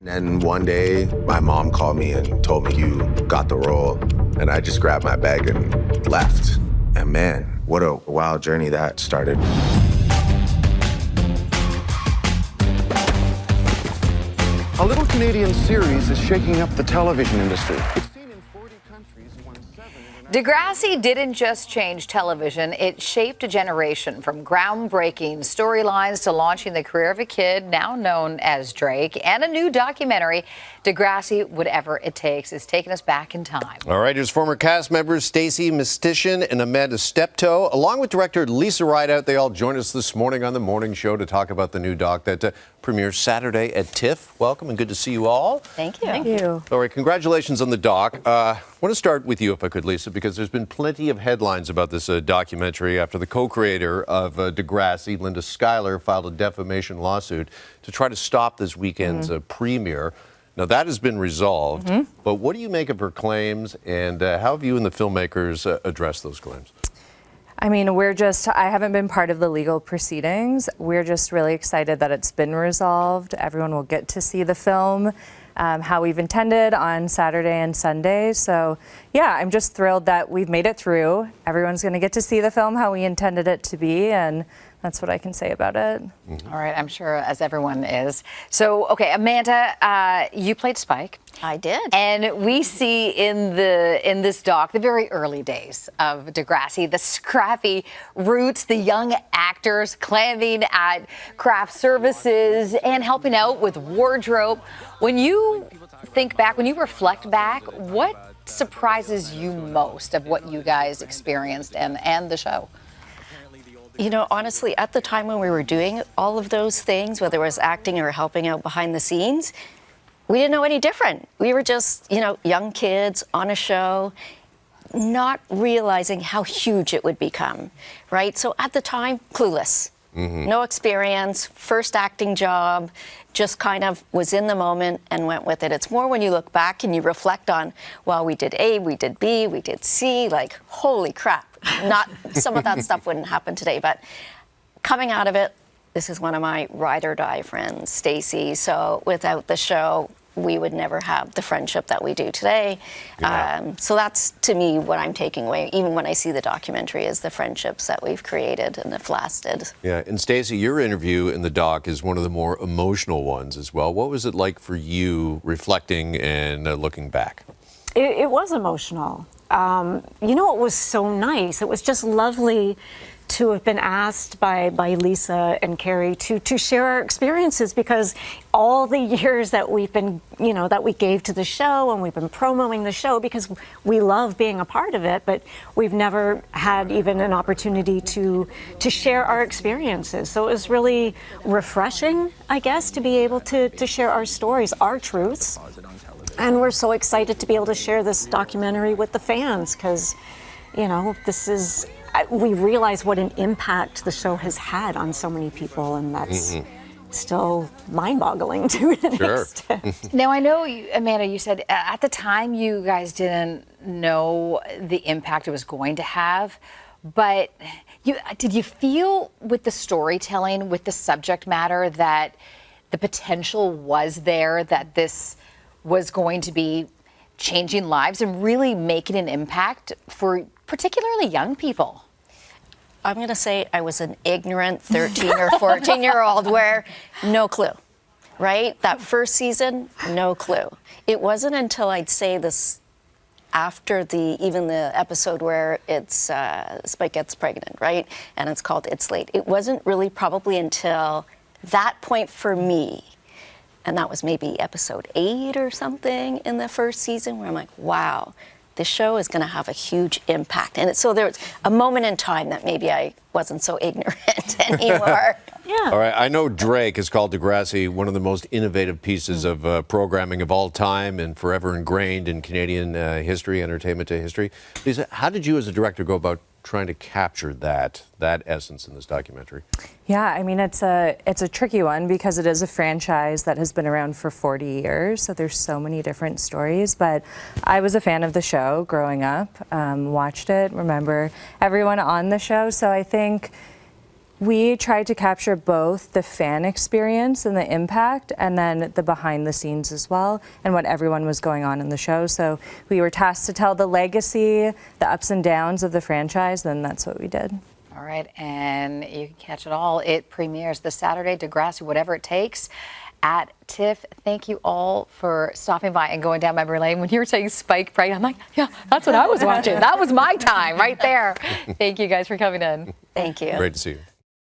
And one day, my mom called me and told me, "You got the role." And I just grabbed my bag and left. And man, what a wild journey that started. A little Canadian series is shaking up the television industry. It's seen in 40 countries, won 7 Degrassi didn't just change television, it shaped a generation, from groundbreaking storylines to launching the career of a kid now known as Drake, and a new documentary, Degrassi, Whatever It Takes, is taking us back in time. All right, here's former cast members Stacie Mistysyn and Amanda Stepto, along with director Lisa Rideout. They all joined us this morning on the morning show to talk about the new doc that premieres Saturday at TIFF. Welcome and good to see you all. Thank you. Thank you. All right, congratulations on the doc. I want to start with you, if I could, Lisa, because there's been plenty of headlines about this documentary after the co-creator of Degrassi, Linda Schuyler, filed a defamation lawsuit to try to stop this weekend's premiere. Now, that has been resolved, but what do you make of her claims, and how have you and the filmmakers addressed those claims? I mean, I haven't been part of the legal proceedings. We're just really excited that it's been resolved. Everyone will get to see the film how we've intended on Saturday and Sunday. So, yeah, I'm just thrilled that we've made it through. Everyone's going to get to see the film how we intended it to be, and that's what I can say about it. All right, I'm sure as everyone is. So, okay, Amanda, you played Spike. I did. And we see in this doc the very early days of Degrassi, the scrappy roots, the young actors clamming at craft services and helping out with wardrobe. When you think back, when you reflect back, what surprises you most of what you guys experienced and the show? You know, honestly, at the time when we were doing all of those things, whether it was acting or helping out behind the scenes, we didn't know any different. We were just, you know, young kids on a show, not realizing how huge it would become, right? So at the time, clueless, no experience, first acting job, just kind of was in the moment and went with it. It's more when you look back and you reflect on, well, we did A, we did B, we did C, like, holy crap. Not some of that stuff wouldn't happen today, but coming out of it, this is one of my ride or die friends, Stacie. So without the show, we would never have the friendship that we do today. Yeah. So that's, to me, what I'm taking away, even when I see the documentary, is the friendships that we've created and have lasted. Yeah, and Stacie, your interview in the doc is one of the more emotional ones as well. What was it like for you reflecting and looking back? It was emotional. You know, it was so nice. It was just lovely to have been asked by Lisa and Carrie to share our experiences, because all the years that we've been, you know, that we gave to the show, and we've been promoting the show because we love being a part of it, but we've never had even an opportunity to share our experiences. So it was really refreshing, I guess, to be able to share our stories, our truths. And we're so excited to be able to share this documentary with the fans, because, you know, we realize what an impact the show has had on so many people, and that's still mind-boggling to an extent. Now, I know, Amanda, you said at the time you guys didn't know the impact it was going to have, but did you feel with the storytelling, with the subject matter, that the potential was there, that this was going to be changing lives and really making an impact for particularly young people? I'm going to say I was an ignorant 13 or 14-year-old where no clue, right? That first season, no clue. It wasn't until I'd say this after even the episode where it's Spike gets pregnant, right? And it's called It's Late. It wasn't really probably until that point for me, and that was maybe episode 8 or something in the first season, where I'm like, wow, this show is going to have a huge impact. And so there was a moment in time that maybe I wasn't so ignorant anymore. Yeah. All right, I know Drake has called Degrassi one of the most innovative pieces of programming of all time and forever ingrained in Canadian history, entertainment history. Lisa, how did you as a director go about trying to capture that essence in this documentary? Yeah, I mean, it's a tricky one because it is a franchise that has been around for 40 years, so there's so many different stories. But I was a fan of the show growing up, watched it, remember everyone on the show, so I think We tried to capture both the fan experience and the impact, and then the behind the scenes as well, and what everyone was going on in the show. So we were tasked to tell the legacy, the ups and downs of the franchise, and that's what we did. All right, and you can catch it all. It premieres this Saturday, Degrassi, Whatever It Takes, at TIFF. Thank you all for stopping by and going down memory lane. When you were saying Spike Bright, I'm like, yeah, that's what I was watching. That was my time right there. Thank you guys for coming in. Thank you. Great to see you.